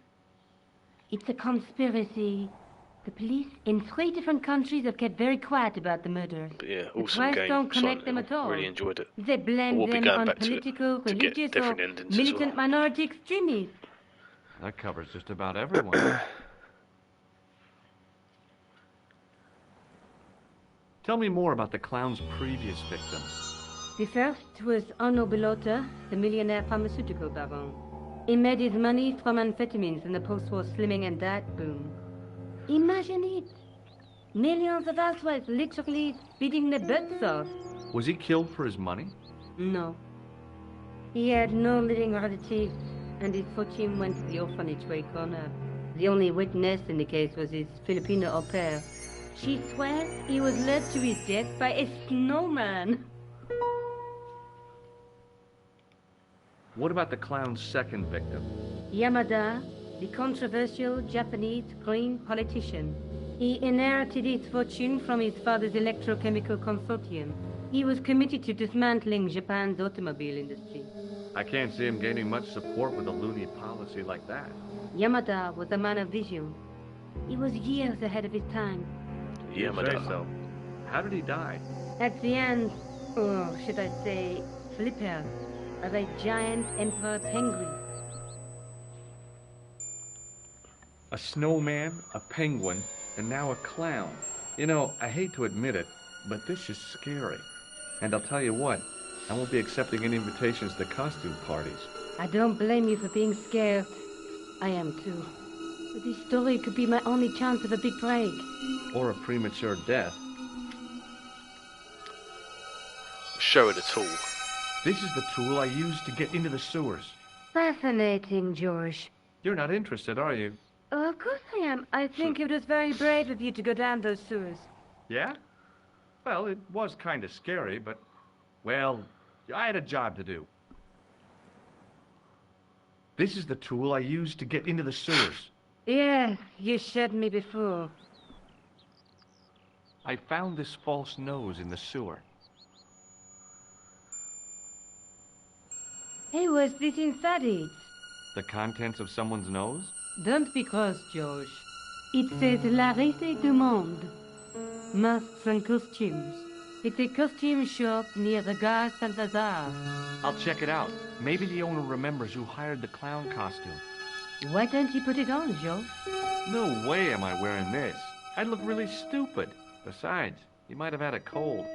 It's a conspiracy. The police in 3 different countries have kept very quiet about the murders. But yeah, The awesome press game. don't connect Silent them Hill. at all. Really enjoyed it. They blame We'll be them going on back to it political, to get religious, or different endings as militant well. minority extremists. That covers just about everyone. Tell me more about the clown's previous victims. The first was Arno Bellotta, the millionaire pharmaceutical baron. He made his money from amphetamines in the post-war slimming and diet boom. Imagine it. Millions of housewives literally spitting their butts off. Was he killed for his money? No. He had no living relatives, and his fortune went to the orphanage where he grown up. The only witness in the case was his Filipino au pair. She swears he was led to his death by a snowman. What about the clown's second victim? Yamada, the controversial Japanese green politician. He inherited his fortune from his father's electrochemical consortium. He was committed to dismantling Japan's automobile industry. I can't see him gaining much support with a loony policy like that. Yamada was a man of vision. He was years ahead of his time. You say so. How did he die? At the end, or should I say, flipper, of a giant emperor penguin. A snowman, a penguin, and now a clown. You know, I hate to admit it, but this is scary. And I'll tell you what, I won't be accepting any invitations to costume parties. I don't blame you for being scared. I am too. But this story could be my only chance of a big break. Or a premature death. Show her the tool. This is the tool I used to get into the sewers. Fascinating, George. You're not interested, are you? Oh, of course I am. I think it was very brave of you to go down those sewers. Yeah? Well, it was kind of scary, but, well, I had a job to do. This is the tool I used to get into the sewers. Yes, you showed me before. I found this false nose in the sewer. Hey, what's this inside it? The contents of someone's nose? Don't be cross, George. It says La Risée du Monde. Masks and costumes. It's a costume shop near the Gare Saint-Lazare. I'll check it out. Maybe the owner remembers who hired the clown costume. Why don't you put it on, George? No way am I wearing this. I'd look really stupid. Besides, he might have had a cold.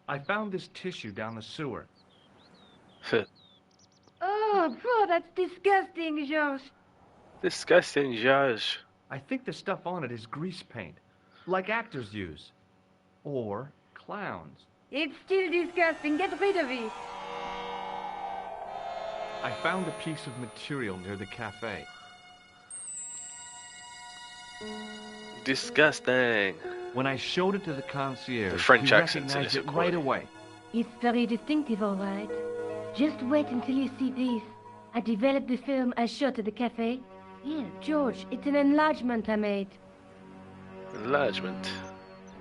I found this tissue down the sewer. Oh, bro, that's disgusting, George. Disgusting, George. I think the stuff on it is grease paint, like actors use. Or clowns. It's still disgusting. Get rid of it. I found a piece of material near the cafe. Disgusting. When I showed it to the concierge, The French he accent's in recognized this it right recording. away. It's very distinctive, all right. Just wait until you see this. I developed the film I shot at the cafe. Here, George, it's an enlargement I made. Enlargement.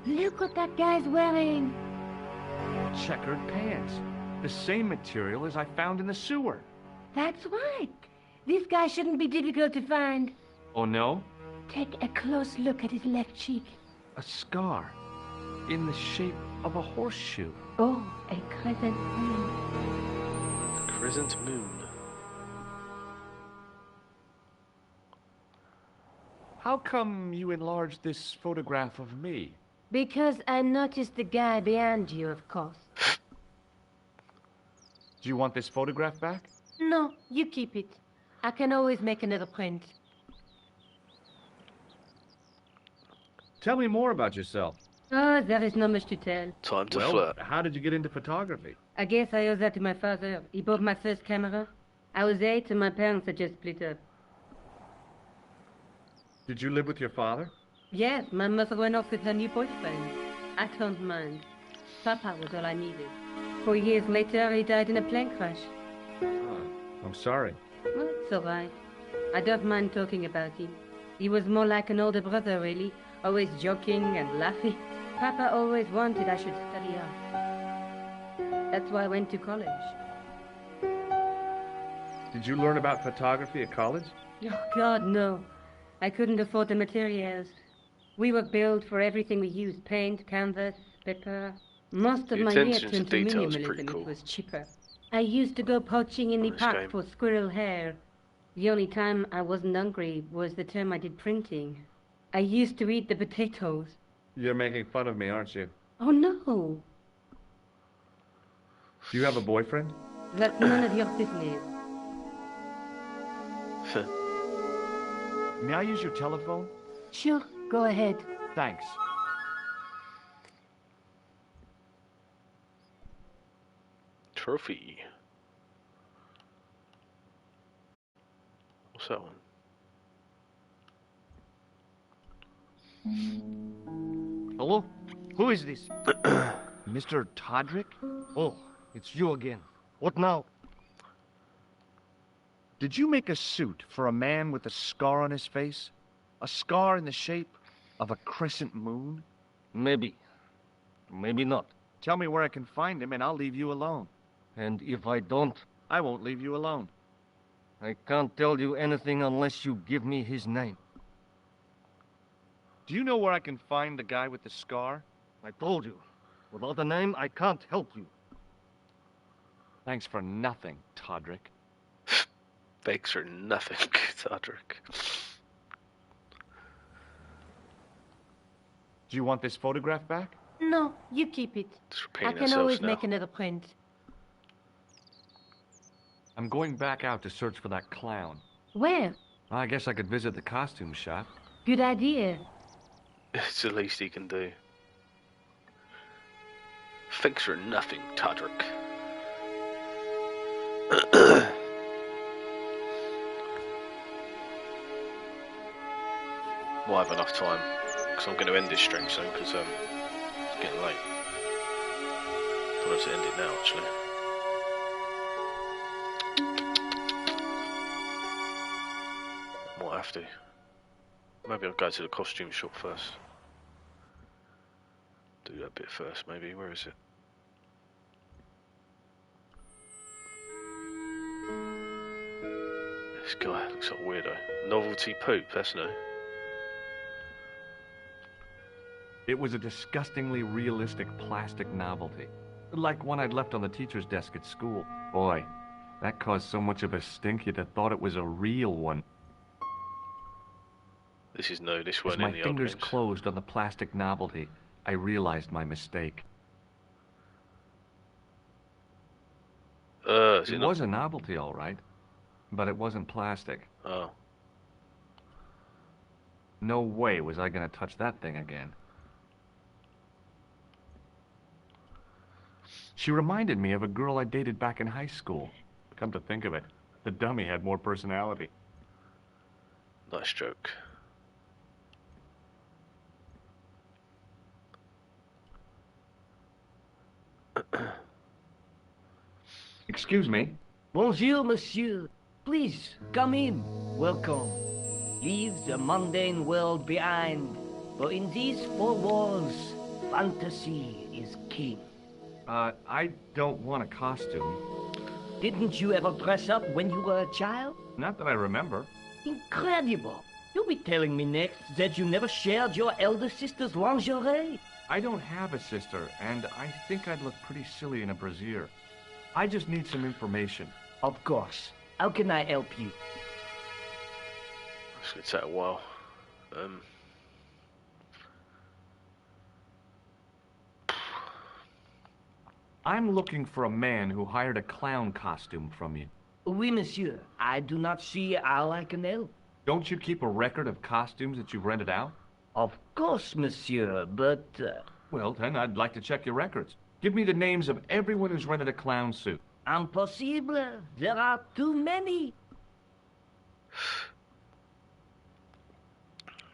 Look what that guy's wearing. Checkered pants. The same material as I found in the sewer. That's right. This guy shouldn't be difficult to find. Oh no? Take a close look at his left cheek. A scar. In the shape of a horseshoe. Oh, a crescent moon. Crescent moon. How come you enlarged this photograph of me? Because I noticed the guy behind you, of course. Do you want this photograph back? No, you keep it. I can always make another print. Tell me more about yourself. Oh, there is not much to tell. Time to Well, flirt. how did you get into photography? I guess I owe that to my father. He bought my first camera. I was 8 and my parents had just split up. Did you live with your father? Yes, my mother went off with her new boyfriend. I don't mind. Papa was all I needed. 4 years later, he died in a plane crash. Oh, I'm sorry. Well, it's all right. I don't mind talking about him. He was more like an older brother, really. Always joking and laughing. Papa always wanted I should study art. That's why I went to college. Did you learn about photography at college? Oh, God, no. I couldn't afford the materials. We were billed for everything we used. Paint, canvas, paper. Most of The my year attention to turned to detail is pretty minimalism. cool. It was cheaper. I used to go poaching in the Nice park game. for squirrel hair. The only time I wasn't hungry was the term I did printing. I used to eat the potatoes. You're making fun of me, aren't you? Oh, no. Do you have a boyfriend? That's none of your business. May I use your telephone? Sure, go ahead. Thanks. Trophy. What's that one? Hello? Who is this? Mr. Todrick? Oh, it's you again. What now? Did you make a suit for a man with a scar on his face? A scar in the shape of a crescent moon? Maybe. Maybe not. Tell me where I can find him and I'll leave you alone. And if I don't, I won't leave you alone. I can't tell you anything unless you give me his name. Do you know where I can find the guy with the scar? I told you. Without a name, I can't help you. Thanks for nothing, Todrick. Thanks for nothing, Todrick. Do you want this photograph back? No, you keep it. Just I repeating can ourselves always now. make another print. I'm going back out to search for that clown. Where? I guess I could visit the costume shop. Good idea. It's the least he can do. Thanks for nothing, Todrick. We'll have enough time, because I'm going to end this stream soon, because it's getting late. I'll have to end it now, actually. Might have to. Maybe I'll go to the costume shop first. Do that bit first, maybe. Where is it? This guy looks like a weirdo. Novelty poop, that's new. It was a disgustingly realistic plastic novelty. Like one I'd left on the teacher's desk at school. Boy, that caused so much of a stink you'd have thought it was a real one. This is new, this As weren't my in the old fingers games. closed on the plastic novelty, I realized my mistake. Is It was a novelty, all right, but it wasn't plastic. Oh. No way was I gonna touch that thing again. She reminded me of a girl I dated back in high school. Come to think of it, the dummy had more personality. Nice joke. Excuse me? Bonjour, monsieur. Please, come in. Welcome. Leave the mundane world behind. For in these four walls, fantasy is king. I don't want a costume. Didn't you ever dress up when you were a child? Not that I remember. Incredible. You'll be telling me next that you never shared your elder sister's lingerie. I don't have a sister, and I think I'd look pretty silly in a brassiere. I just need some information. Of course. How can I help you? It's going to take a while. I'm looking for a man who hired a clown costume from you. Oui, monsieur. I do not see how I can help. Don't you keep a record of costumes that you've rented out? Of course, monsieur, but... Well, then, I'd like to check your records. Give me the names of everyone who's rented a clown suit. Impossible. There are too many.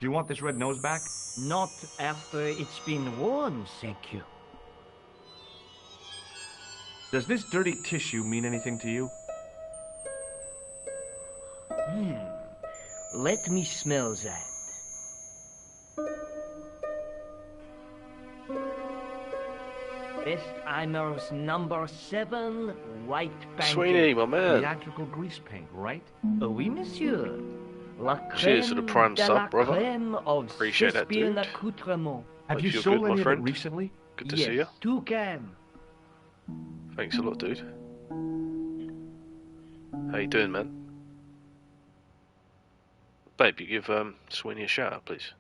Do you want this red nose back? Not after it's been worn, thank you. Does this dirty tissue mean anything to you? Let me smell that. Bestheimer's number 7, white pancake. Sweeney, my man. Theatrical grease paint, right? Oui, monsieur. La Cheers to the crème prime de sub, la brother. crème of Appreciate that, Shakespeare dude. accoutrement. Have Hope you you're sold good, my any of it friend. recently? Good to Yes, see you. 2 can. Thanks a lot, dude. How you doing, man? Babe, you give Sweeney a shout out, please.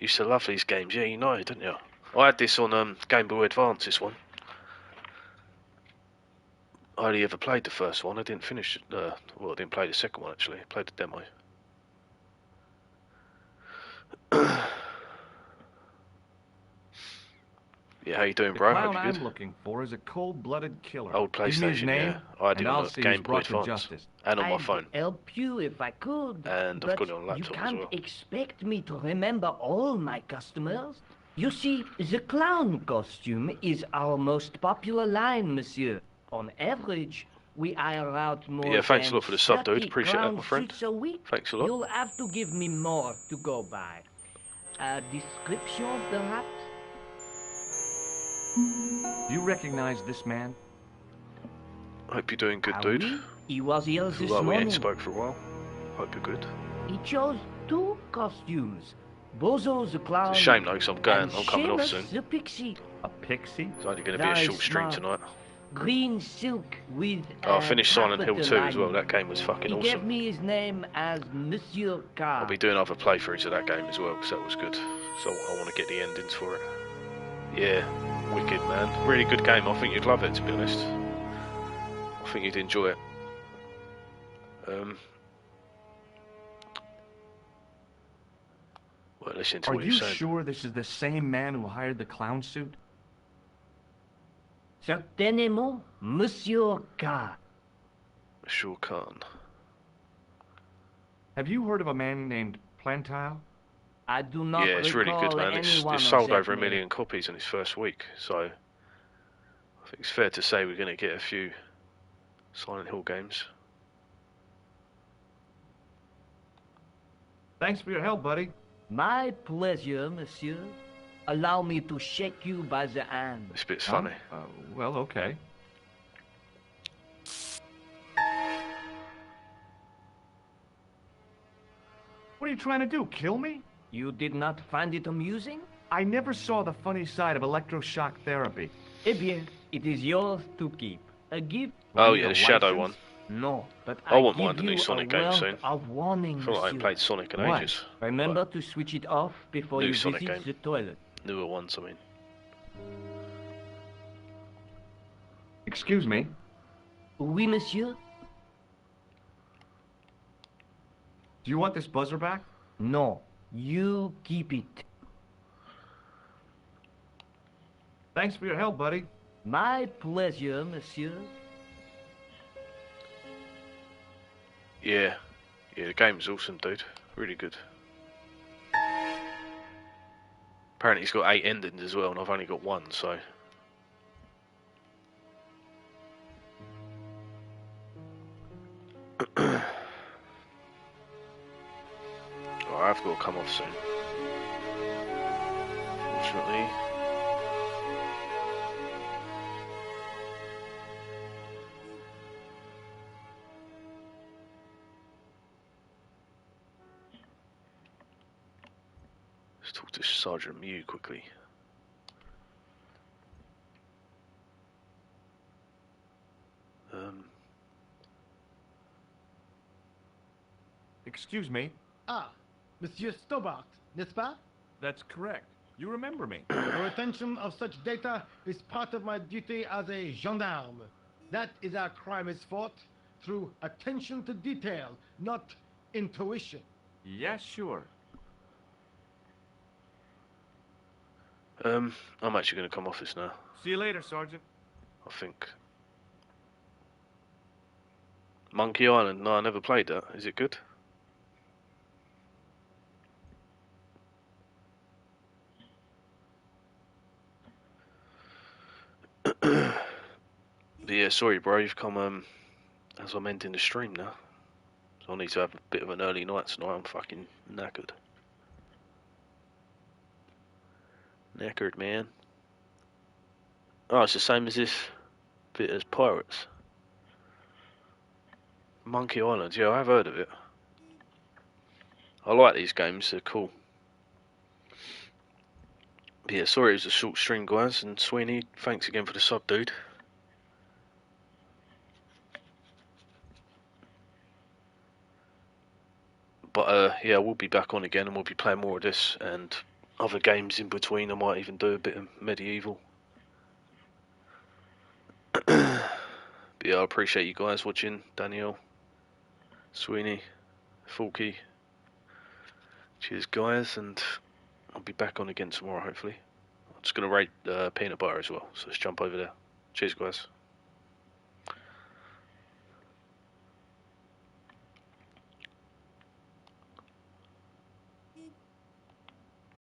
Used to love these games, yeah, you know, didn't you? I had this on Game Boy Advance, this one. I only ever played the first one, I didn't finish, well, I didn't play the second one actually, I played the demo. Yeah, how you doing, The bro? clown Hope you're I'm good. looking for is a cold-blooded killer. Old Give me his PlayStation, name, yeah. I had it and on I'll the see Game he's Boy brought to Advance. justice. And on my I'd phone. help you if I could. And I've but got it on laptop you as can't well. expect me to remember all my customers. You see, the clown costume is our most popular line, monsieur. On average, we hire out more Yeah, thanks a than lot for the sub, dude. 30 Appreciate that, clown my friend. suits a week. Thanks a lot. You'll have to give me more to go by. A description, perhaps? Do you recognize this man? Hope you're doing good, Ah, dude. oui? He was here this Feel like we morning. ain't spoke for a while. Hope you're good. He chose 2 costumes. Bozo the clown. It's a shame though, 'cause I'm going. and I'm coming off Seamus soon. the pixie. A pixie? It's only going to be a Very short stream smart. tonight. Green silk with. Oh, I finished Silent Hill 2 as capital well. lining. That game was fucking He gave awesome. me his name as Monsieur Carr. I'll be doing other playthroughs of that game as well because that was good. So I want to get the endings for it. Yeah, wicked, man. Really good game. I think you'd love it, to be honest. I think you'd enjoy it. Well, listen to Are what you you're saying. sure this is the same man who hired the clown suit? Certainement, Monsieur K. Monsieur Khan. Have you heard of a man named Plantile? I do not Yeah, it's really good, recall man. anyone It's of sold that over 1 name. million copies in its first week, so I think it's fair to say we're going to get a few Silent Hill games. Thanks for your help, buddy. My pleasure, monsieur. Allow me to shake you by the hand. This bit's funny. Well, okay. What are you trying to do, kill me? You did not find it amusing? I never saw the funny side of electroshock therapy. Eh bien, it is yours to keep. A gift? Oh Need yeah, a the Shadow license? one. No, but I wouldn't give mind a new you Sonic a game word soon. of warning, I feel like I ain't monsieur. played Sonic in What? ages. Remember to switch it off before New you Sonic visit game. the toilet. Newer ones, I mean. Excuse me. Oui, monsieur? Do you want this buzzer back? No, you keep it. Thanks for your help, buddy. My pleasure, monsieur. Yeah, the game's awesome, dude. Really good. Apparently it's got 8 endings as well, and I've only got 1, so... Oh, I've got to come off soon. Fortunately. Let's talk to Sergeant Mew quickly. Excuse me. Ah, Monsieur Stobart, n'est-ce pas? That's correct. You remember me. The retention of such data is part of my duty as a gendarme. That is how crime is fought, through attention to detail, not intuition. Yeah, sure. I'm actually going to come off this now, See you later, Sergeant. I think. Monkey Island? No, I never played that. Is it good? But yeah, sorry bro, you've come as I'm ending the stream now. So I need to have a bit of an early night tonight. I'm fucking knackered. Knackered, man. Oh, it's the same as this bit as Pirates. Monkey Island, yeah, I've heard of it. I like these games, they're cool. But yeah, sorry it was a short stream, guys, and Sweeney, thanks again for the sub, dude. But yeah, we'll be back on again and we'll be playing more of this and other games in between. I might even do a bit of Medieval. But yeah, I appreciate you guys watching. Daniel, Sweeney, Forky. Cheers guys, and I'll be back on again tomorrow hopefully. I'm just going to rate peanut butter as well, so let's jump over there. Cheers guys.